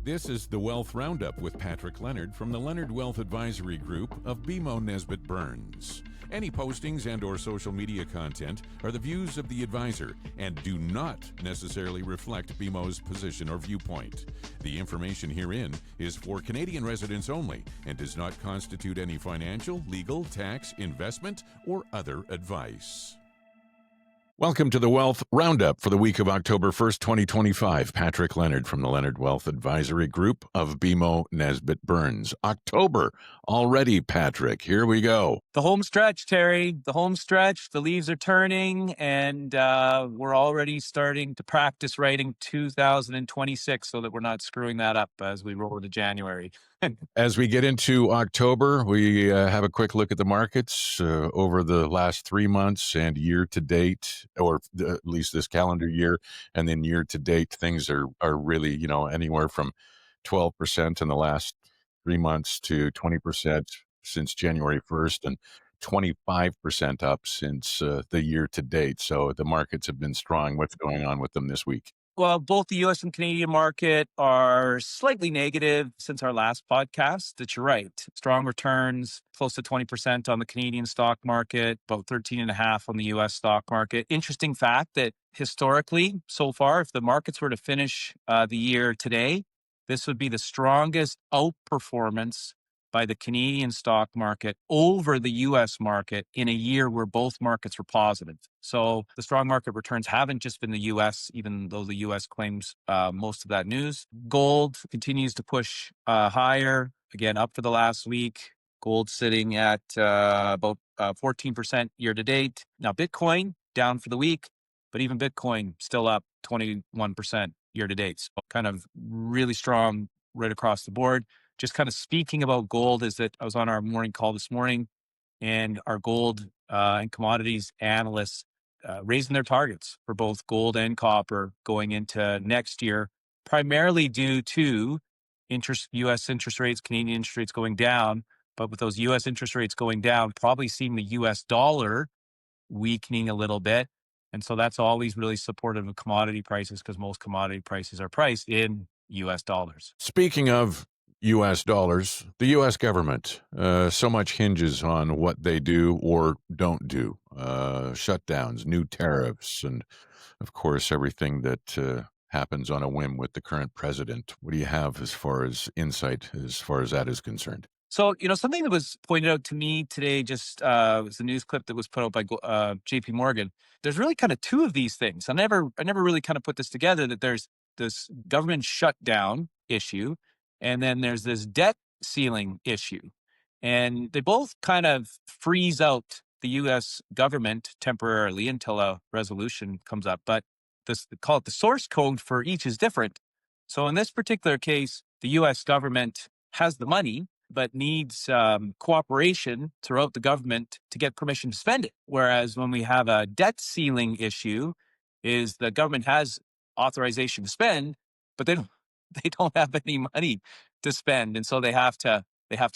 This is the Wealth Roundup with Patrick Leonard from the Leonard Wealth Advisory Group of BMO Nesbitt Burns. Any postings and or social media content are the views of the advisor and do not necessarily reflect BMO's position or viewpoint. The information herein is for Canadian residents only and does not constitute any financial, legal, tax, investment, or other advice. Welcome to the Wealth Roundup for the week of October 1st, 2025. Patrick Leonard from the Leonard Wealth Advisory Group of BMO Nesbitt Burns. October already, Patrick. Here we go. The home stretch, Terry. The home stretch. The leaves are turning, and we're already starting to practice writing 2026 so that we're not screwing that up as we roll into January. As we get into October, we have a quick look at the markets over the last 3 months and year to date, or at least this calendar year, and then year to date, things are really, anywhere from 12% in the last 3 months to 20% since January 1st and 25% up since the year to date. So the markets have been strong. What's going on with them this week? Well, both the U.S. and Canadian market are slightly negative since our last podcast. That you're right. Strong returns, close to 20% on the Canadian stock market, about 13.5% on the U.S. stock market. Interesting fact that historically, so far, if the markets were to finish the year today, this would be the strongest outperformance by the Canadian stock market over the U.S. market in a year where both markets were positive. So the strong market returns haven't just been the U.S., even though the U.S. claims most of that news. Gold continues to push higher, again, up for the last week. Gold sitting at about 14% year to date. Now, Bitcoin down for the week, but even Bitcoin still up 21% year to date. So kind of really strong right across the board. Just kind of speaking about gold is that I was on our morning call this morning and our gold and commodities analysts raising their targets for both gold and copper going into next year, primarily due to U.S. interest rates, Canadian interest rates going down. But with those U.S. interest rates going down, probably seeing the U.S. dollar weakening a little bit. And so that's always really supportive of commodity prices because most commodity prices are priced in U.S. dollars. Speaking of U.S. dollars, the U.S. government, so much hinges on what they do or don't do. Shutdowns, new tariffs, and of course, everything that happens on a whim with the current president. What do you have as far as insight as far as that is concerned? So, something that was pointed out to me today just was a news clip that was put out by JP Morgan. There's really kind of two of these things. I never really kind of put this together, that there's this government shutdown issue, and then there's this debt ceiling issue. And they both kind of freeze out the U.S. government temporarily until a resolution comes up. But call it the source code for each is different. So in this particular case, the U.S. government has the money, but needs cooperation throughout the government to get permission to spend it. Whereas when we have a debt ceiling issue, is the government has authorization to spend, but they don't have any money to spend, and so they have to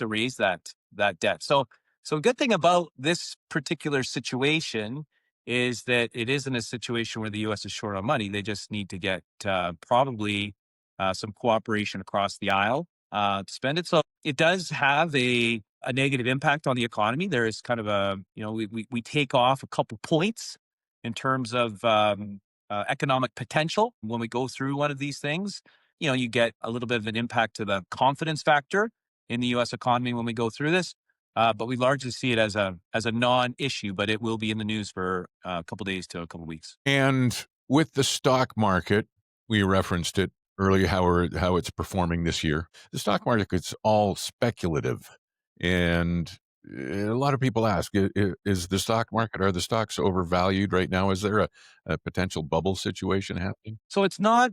raise that debt. So a good thing about this particular situation is that it isn't a situation where the U.S. is short on money. They just need to get probably some cooperation across the aisle to spend it. So it does have a negative impact on the economy. There is kind of a, we take off a couple points in terms of economic potential when we go through one of these things. You get a little bit of an impact to the confidence factor in the U.S. economy when we go through this. But we largely see it as a non-issue, but it will be in the news for a couple days to a couple weeks. And with the stock market, we referenced it earlier, how it's performing this year. The stock market is all speculative. And a lot of people ask, is the stock market, are the stocks overvalued right now? Is there a potential bubble situation happening? So it's not.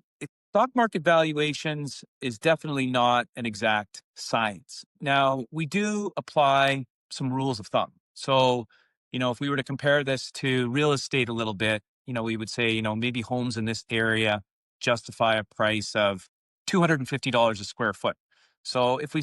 Stock market valuations is definitely not an exact science. Now, we do apply some rules of thumb. So, if we were to compare this to real estate a little bit, we would say, maybe homes in this area justify a price of $250 a square foot. So if we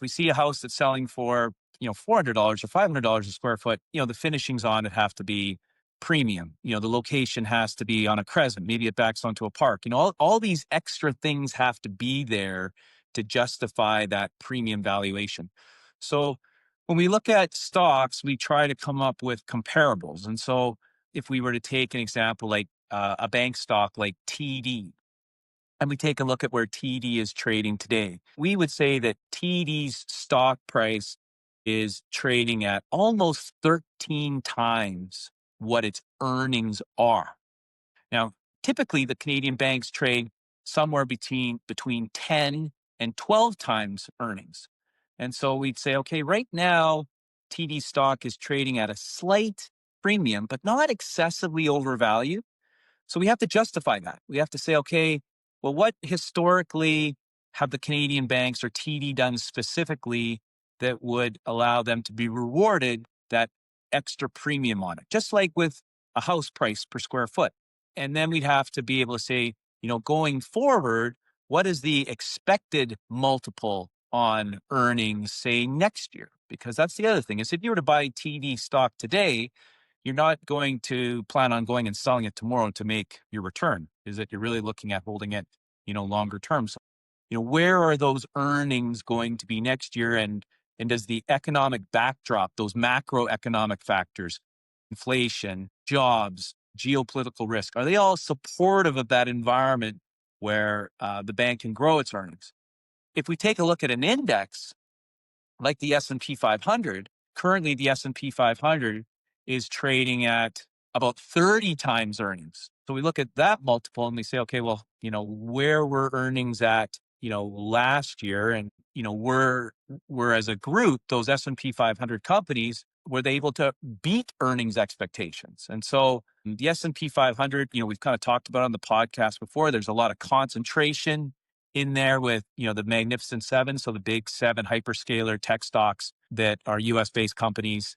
see a house that's selling for, $400 or $500 a square foot, the finishings on it have to be premium. The location has to be on a crescent. Maybe it backs onto a park. All these extra things have to be there to justify that premium valuation. So when we look at stocks, we try to come up with comparables. And so if we were to take an example like a bank stock like TD, and we take a look at where TD is trading today, we would say that TD's stock price is trading at almost 13 times what its earnings are. Now, typically the Canadian banks trade somewhere between 10 and 12 times earnings. And so we'd say, okay, right now, TD stock is trading at a slight premium, but not excessively overvalued. So we have to justify that. We have to say, okay, well, what historically have the Canadian banks or TD done specifically that would allow them to be rewarded that extra premium on it? Just like with a house price per square foot. And then we'd have to be able to say, going forward, what is the expected multiple on earnings, say, next year? Because that's the other thing is if you were to buy TD stock today, you're not going to plan on going and selling it tomorrow to make your return. Is that you're really looking at holding it, longer term. So, where are those earnings going to be next year? And does the economic backdrop, those macroeconomic factors, inflation, jobs, geopolitical risk, are they all supportive of that environment where the bank can grow its earnings? If we take a look at an index like the S&P 500, currently the S&P 500 is trading at about 30 times earnings. So we look at that multiple and we say, okay, well, where were earnings at, last year? And, we're as a group, those S&P 500 companies, were they able to beat earnings expectations? And so the S&P 500, we've kind of talked about on the podcast before, there's a lot of concentration in there with, the Magnificent Seven. So the big seven hyperscaler tech stocks that are US based companies.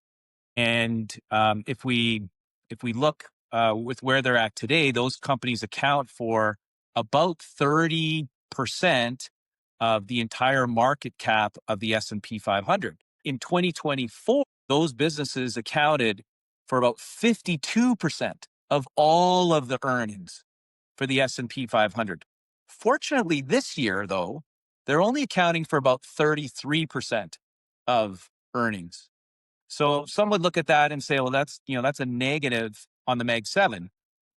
And if we look with where they're at today, those companies account for about 30% of the entire market cap of the S&P 500. In 2024, those businesses accounted for about 52% of all of the earnings for the S&P 500. Fortunately, this year, though, they're only accounting for about 33% of earnings. So some would look at that and say, well, that's a negative on the Mag 7,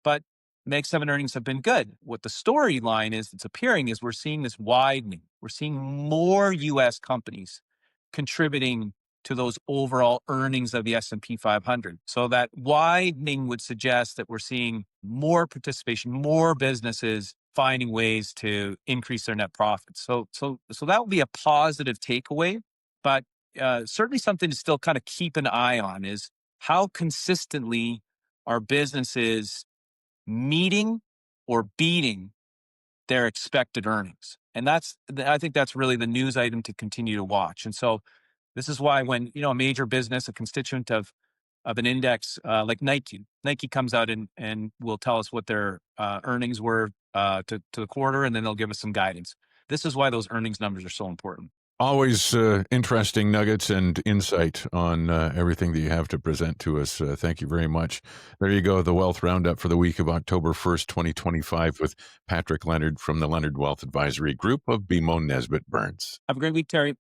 but Mag 7 earnings have been good. What the storyline is that's appearing is we're seeing this widening. We're seeing more US companies contributing to those overall earnings of the S&P 500. So that widening would suggest that we're seeing more participation, more businesses finding ways to increase their net profits. So that would be a positive takeaway, but certainly something to still kind of keep an eye on is how consistently are businesses meeting or beating their expected earnings. And I think that's really the news item to continue to watch. And so this is why when, a major business, a constituent of an index like Nike comes out and will tell us what their earnings were to the quarter, and then they'll give us some guidance. This is why those earnings numbers are so important. Always interesting nuggets and insight on everything that you have to present to us. Thank you very much. There you go, the Wealth Roundup for the week of October 1st, 2025 with Patrick Leonard from the Leonard Wealth Advisory Group of BMO Nesbitt Burns. Have a great week, Terry.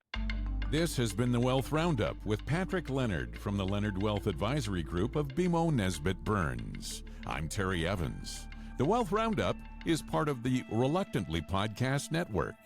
This has been the Wealth Roundup with Patrick Leonard from the Leonard Wealth Advisory Group of BMO Nesbitt Burns. I'm Terry Evans. The Wealth Roundup is part of the Reluctantly Podcast Network.